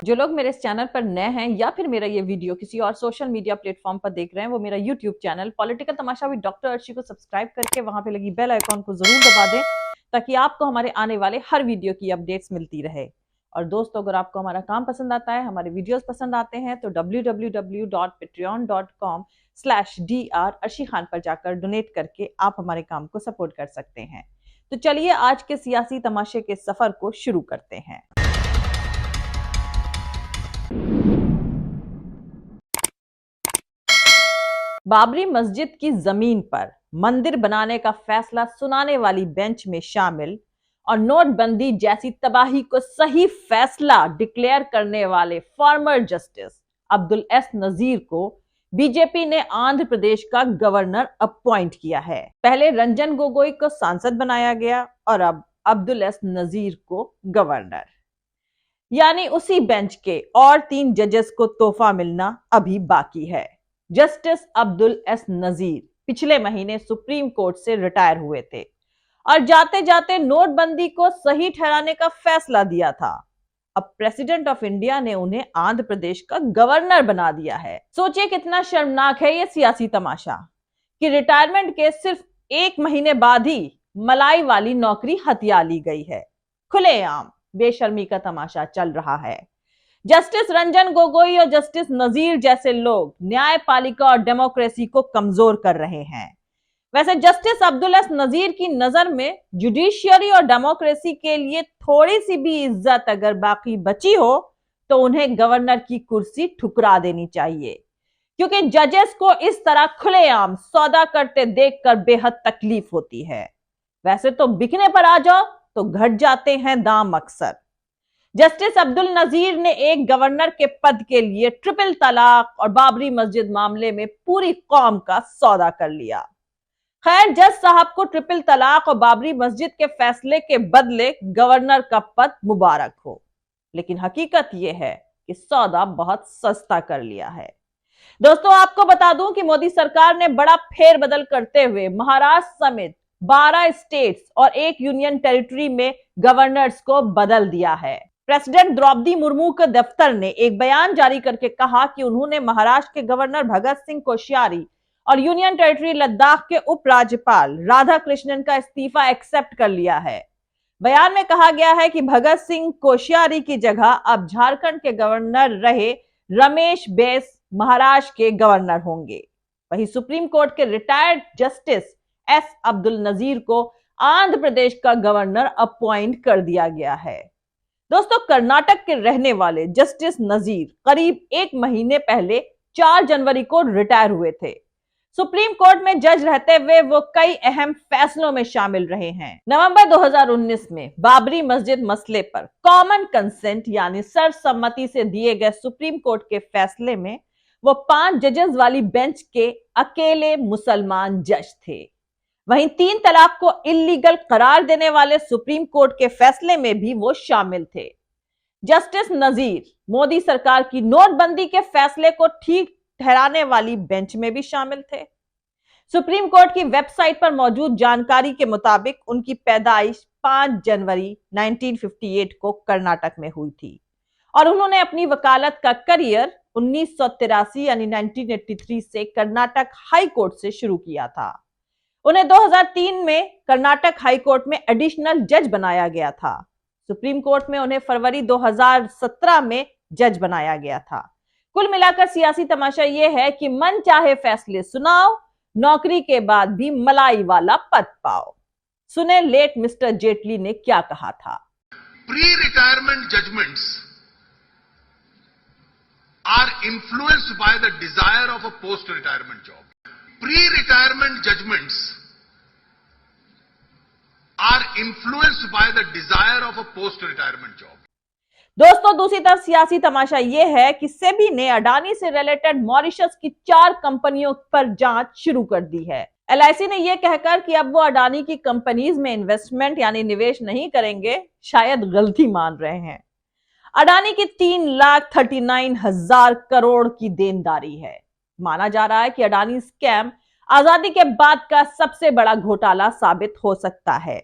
जो लोग मेरे इस चैनल पर नए हैं या फिर मेरा ये वीडियो किसी और सोशल मीडिया प्लेटफॉर्म पर देख रहे हैं, वो मेरा YouTube channel political Tamasha with doctor Arshi को सब्सक्राइब करके वहां पे लगी बेल आइकॉन को जरूर दबा दें, ताकि आपको हमारे आने वाले हर वीडियो की अपडेट्स मिलती रहे। और दोस्तों, अगर आपको हमारा काम पसंद आता है, हमारे वीडियोस पसंद आते हैं, तो www.patreon.com/dr अर्शी खान पर जाकर डोनेट करके आप हमारे काम को सपोर्ट कर सकते हैं। तो चलिए आज के सियासी तमाशे के सफर को शुरू करते हैं। बाबरी मस्जिद की जमीन पर मंदिर बनाने का फैसला सुनाने वाली बेंच में शामिल और नोटबंदी जैसी तबाही को सही फैसला डिक्लेयर करने वाले फॉर्मर जस्टिस अब्दुल एस नजीर को बीजेपी ने आंध्र प्रदेश का गवर्नर अपॉइंट किया है। पहले रंजन गोगोई को सांसद बनाया गया और अब अब्दुल एस नजीर को गवर्नर, यानी उसी बेंच के और 3 जजेस को तोहफा मिलना अभी बाकी है। जस्टिस अब्दुल एस नजीर पिछले महीने सुप्रीम कोर्ट से रिटायर हुए थे और जाते जाते नोटबंदी को सही ठहराने का फैसला दिया था। अब प्रेसिडेंट ऑफ इंडिया ने उन्हें आंध्र प्रदेश का गवर्नर बना दिया है। सोचिए कितना शर्मनाक है ये सियासी तमाशा कि रिटायरमेंट के सिर्फ 1 महीने बाद ही मलाई वाली नौकरी हथिया ली गई है। खुलेआम बेशर्मी का तमाशा चल रहा है। जस्टिस रंजन गोगोई और जस्टिस नजीर जैसे लोग न्यायपालिका और डेमोक्रेसी को कमजोर कर रहे हैं। वैसे जस्टिस अब्दुल एस नजीर की नजर में जुडिशियरी और डेमोक्रेसी के लिए थोड़ी सी भी इज्जत अगर बाकी बची हो तो उन्हें गवर्नर की कुर्सी ठुकरा देनी चाहिए, क्योंकि जजेस को इस तरह खुलेआम सौदा करते देखकर बेहद तकलीफ होती है। वैसे तो बिकने पर आ जाओ तो घट जाते हैं दाम अक्सर। जस्टिस अब्दुल नजीर ने एक गवर्नर के पद के लिए ट्रिपल तलाक और बाबरी मस्जिद मामले में पूरी कौम का सौदा कर लिया। खैर, जज साहब को ट्रिपल तलाक और बाबरी मस्जिद के फैसले के बदले गवर्नर का पद मुबारक हो, लेकिन हकीकत यह है कि सौदा बहुत सस्ता कर लिया है। दोस्तों, आपको बता दूं कि मोदी सरकार ने बड़ा फेरबदल करते हुए महाराष्ट्र समेत 12 स्टेट्स और 1 यूनियन टेरिटरी में गवर्नर्स को बदल दिया है। प्रेसिडेंट द्रौपदी मुर्मू के दफ्तर ने एक बयान जारी करके कहा कि उन्होंने महाराष्ट्र के गवर्नर भगत सिंह कोश्यारी और यूनियन टेरिटरी लद्दाख के उपराज्यपाल राधा कृष्णन का इस्तीफा एक्सेप्ट कर लिया है। बयान में कहा गया है कि भगत सिंह कोश्यारी की जगह अब झारखंड के गवर्नर रहे रमेश बैस महाराष्ट्र के गवर्नर होंगे। वहीं सुप्रीम कोर्ट के retired justice S Abdul Nazeer को आंध्र प्रदेश का गवर्नर अपॉइंट कर दिया गया है। दोस्तों, कर्नाटक के रहने वाले जस्टिस नजीर करीब 1 महीने पहले 4 जनवरी को रिटायर हुए थे। सुप्रीम कोर्ट में जज रहते हुए वो कई अहम फैसलों में शामिल रहे हैं। नवंबर 2019 में बाबरी मस्जिद मसले पर कॉमन कंसेंट यानी सर्वसम्मति से दिए गए सुप्रीम कोर्ट के फैसले में वो 5 जजेस वाली बेंच के अकेले मुसलमान जज थे। वहीं 3 तलाक को इल्लीगल करार देने वाले सुप्रीम कोर्ट के फैसले में भी वो शामिल थे। जस्टिस नजीर मोदी सरकार की नोटबंदी के फैसले को ठीक ठहराने वाली बेंच में भी शामिल थे। सुप्रीम कोर्ट की वेबसाइट पर मौजूद जानकारी के मुताबिक उनकी पैदाइश 5 जनवरी 1958 को कर्नाटक में हुई थी और उन्होंने अपनी वकालत का करियर 1983 यानी 1983 से कर्नाटक हाई कोर्ट से शुरू किया था। उन्हें 2003 में कर्नाटक हाई कोर्ट में एडिशनल जज बनाया गया था। सुप्रीम कोर्ट में उन्हें फरवरी 2017 में जज बनाया गया था। कुल मिलाकर सियासी तमाशा यह है कि मन चाहे फैसले सुनाओ, नौकरी के बाद भी मलाई वाला पद पाओ। सुने लेट मिस्टर जेटली ने क्या कहा था। Pre retirement judgments are influenced by the desire of a post retirement job. Pre-retirement judgments are influenced by the desire of a post-retirement job. दोस्तों, दूसरी तरफ सियासी तमाशा यह है कि सेबी ने अडानी से रिलेटेड मॉरिशस की 4 कंपनियों पर जांच शुरू कर दी है। एलआईसी ने यह कहकर कि अब वो अडानी की कंपनीज में इन्वेस्टमेंट यानी निवेश नहीं करेंगे, शायद गलती मान रहे हैं। अडानी की 3,39,000 करोड़ की देनदारी है। माना जा रहा है कि अडानी स्कैम आजादी के बाद का सबसे बड़ा घोटाला साबित हो सकता है।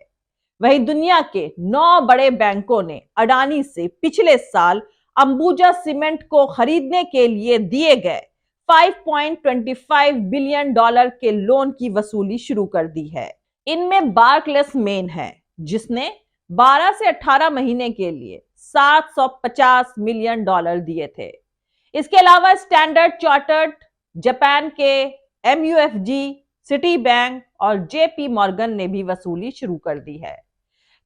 वहीं दुनिया के 9 बड़े बैंकों ने अडानी से पिछले साल अंबुजा सीमेंट को खरीदने के लिए दिए गए $5.25 बिलियन के लोन की वसूली शुरू कर दी है। इनमें बार्कलेस मेन है, जिसने 12 से 18 महीने के लिए $750 मिलियन दिए थे। इसके अलावा स्टैंडर्ड चार्टर्ड, जापान के MUFG, सिटी बैंक और JP मॉर्गन ने भी वसूली शुरू कर दी है।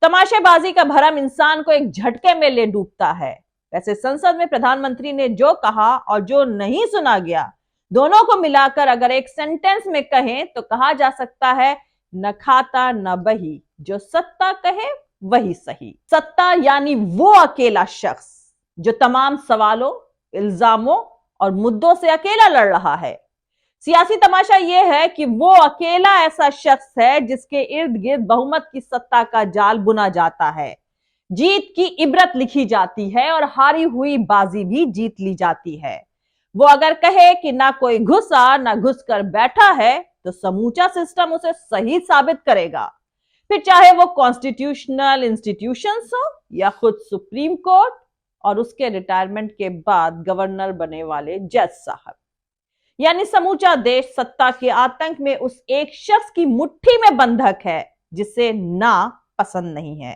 तमाशेबाजी का भरम इंसान को एक झटके में ले डूबता है। वैसे संसद में प्रधानमंत्री ने जो कहा और जो नहीं सुना गया, दोनों को मिलाकर अगर एक सेंटेंस में कहें तो कहा जा सकता है, न खाता न बही, जो सत्ता कहे वही सही। सत्ता यानी वो अकेला शख्स जो तमाम सवालों, इल्जामों और मुद्दों से अकेला लड़ रहा है। सियासी तमाशा यह है कि वो अकेला ऐसा शख्स है जिसके इर्द गिर्द बहुमत की सत्ता का जाल बुना जाता है, जीत की इबरत लिखी जाती है और हारी हुई बाजी भी जीत ली जाती है। वो अगर कहे कि ना कोई घुसा ना घुस कर बैठा है तो समूचा सिस्टम उसे सही साबित करेगा, फिर चाहे वो कॉन्स्टिट्यूशनल इंस्टीट्यूशंस हो या खुद सुप्रीम कोर्ट और उसके रिटायरमेंट के बाद गवर्नर बने वाले जज साहब। यानी समूचा देश सत्ता के आतंक में उस एक शख्स की मुट्ठी में बंधक है जिसे ना पसंद नहीं है।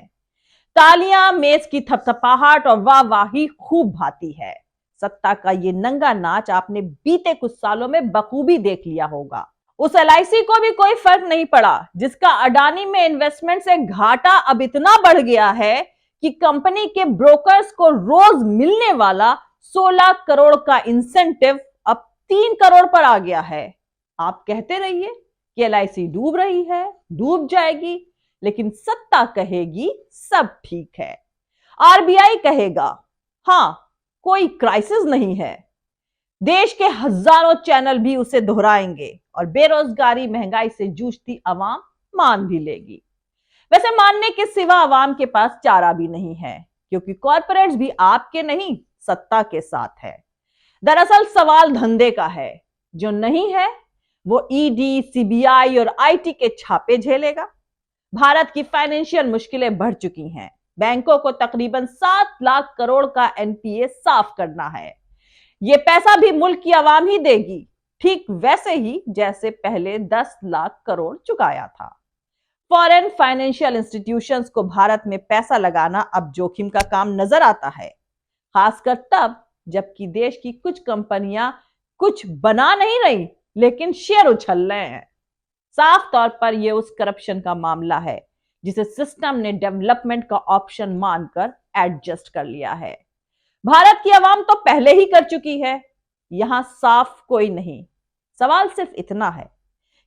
तालियां, मेज की थपथपाहट और वाहवाही खूब भाती है। सत्ता का ये नंगा नाच आपने बीते कुछ सालों में बखूबी देख लिया होगा। उस LIC को भी कोई फर्क नहीं पड़ा जिसका अडानी में इन्वेस्टमेंट से घाटा अब इतना बढ़ गया है कि कंपनी के ब्रोकर्स को रोज मिलने वाला 16 करोड़ का इंसेंटिव अब 3 करोड़ पर आ गया है। आप कहते रहिए कि LIC डूब रही है, डूब जाएगी, लेकिन सत्ता कहेगी सब ठीक है। RBI कहेगा हां, कोई क्राइसिस नहीं है। देश के हजारों चैनल भी उसे दोहराएंगे और बेरोजगारी, महंगाई से जूझती आवाम मान भी लेगी। वैसे मानने के सिवा आवाम के पास चारा भी नहीं है, क्योंकि कॉर्पोरेट्स भी आपके नहीं, सत्ता के साथ है। दरअसल सवाल धंधे का है, जो नहीं है वो ED, CBI और IT के छापे झेलेगा। भारत की फाइनेंशियल मुश्किलें बढ़ चुकी हैं। बैंकों को तकरीबन 7 लाख करोड़ का NPA साफ करना है। ये पैसा भी मुल्क की आवाम ही देगी, ठीक वैसे ही जैसे पहले 10 लाख करोड़ चुकाया था। फॉरेन फाइनेंशियल इंस्टीट्यूशंस को भारत में पैसा लगाना अब जोखिम का काम नजर आता है, खासकर तब जबकि देश की कुछ कंपनियां कुछ बना नहीं रही लेकिन शेयर उछल रहे हैं। साफ तौर पर यह उस करप्शन का मामला है जिसे सिस्टम ने डेवलपमेंट का ऑप्शन मानकर एडजस्ट कर लिया है। भारत की आवाम तो पहले ही कर चुकी है, यहां साफ कोई नहीं। सवाल सिर्फ इतना है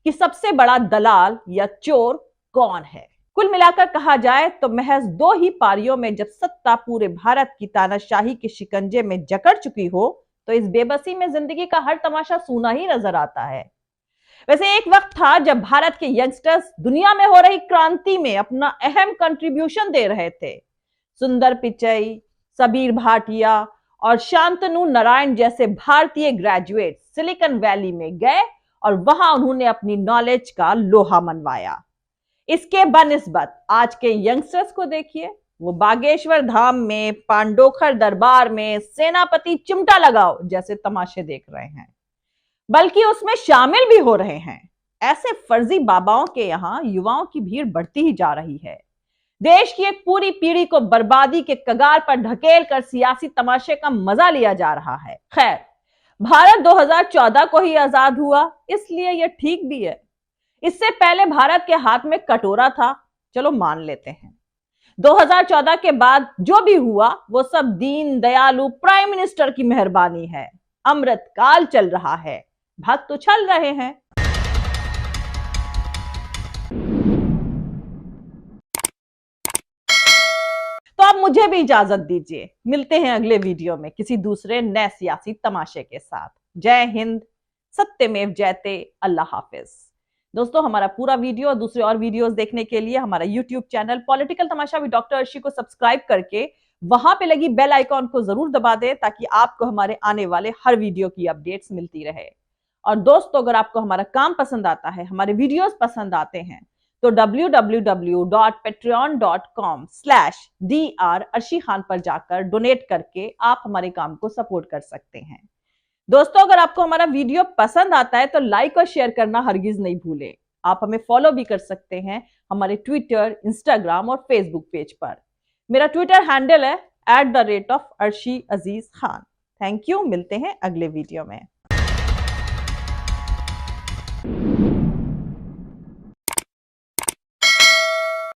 कि सबसे बड़ा दलाल या चोर कौन है। कुल मिलाकर कहा जाए तो महज 2 ही पारियों में जब सत्ता पूरे भारत की तानाशाही के शिकंजे में जकड़ चुकी हो तो इस बेबसी में जिंदगी का हर तमाशा सूना ही नजर आता है। वैसे एक वक्त था जब भारत के यंगस्टर्स दुनिया में हो रही क्रांति में अपना अहम कंट्रीब्यूशन दे रहे थे। सुंदर पिचई, सबीर भाटिया और शांतनु नारायण जैसे भारतीय ग्रेजुएट सिलिकॉन वैली में गए और वहां उन्होंने अपनी नॉलेज का लोहा मनवाया। इसके बनिस्बत आज के यंगस्टर्स को देखिए, वो बागेश्वर धाम में, पांडोखर दरबार में सेनापति चिमटा लगाओ जैसे तमाशे देख रहे हैं, बल्कि उसमें शामिल भी हो रहे हैं। ऐसे फर्जी बाबाओं के यहां युवाओं की भीड़ बढ़ती ही जा रही है। देश की एक पूरी पीढ़ी को बर्बादी के कगार पर ढकेल कर सियासी तमाशे का मजा लिया जा रहा है। खैर, भारत 2014 को ही आजाद हुआ, इसलिए यह ठीक भी है। इससे पहले भारत के हाथ में कटोरा था, चलो मान लेते हैं। 2014 के बाद जो भी हुआ वो सब दीन दयालु प्राइम मिनिस्टर की मेहरबानी है। अमृत काल चल रहा है, भक्त उछल रहे हैं। तो अब मुझे भी इजाजत दीजिए, मिलते हैं अगले वीडियो में किसी दूसरे नए सियासी तमाशे के साथ। जय हिंद, सत्यमेव जयते, अल्लाह हाफिज। दोस्तों, हमारा पूरा वीडियो और दूसरे और वीडियोस देखने के लिए हमारा YouTube channel political Tamasha with doctor Arshi को सब्सक्राइब करके वहां पे लगी बेल आइकॉन को जरूर दबा दें ताकि आपको हमारे आने वाले हर वीडियो की अपडेट्स मिलती रहे। और दोस्तों, अगर आपको हमारा काम पसंद आता है, हमारे वीडियोस पसंद आते हैं, तो www.patreon.com/dr अर्शी खान पर जाकर डोनेट करके आप हमारे काम को सपोर्ट कर सकते हैं। दोस्तों, अगर आपको हमारा वीडियो पसंद आता है तो लाइक और शेयर करना हरगिज नहीं भूलें। आप हमें फॉलो भी कर सकते हैं हमारे ट्विटर, इंस्टाग्राम और फेसबुक पेज पर। मेरा ट्विटर हैंडल है @arshi_aziz khan। थैंक यू, मिलते हैं अगले वीडियो में।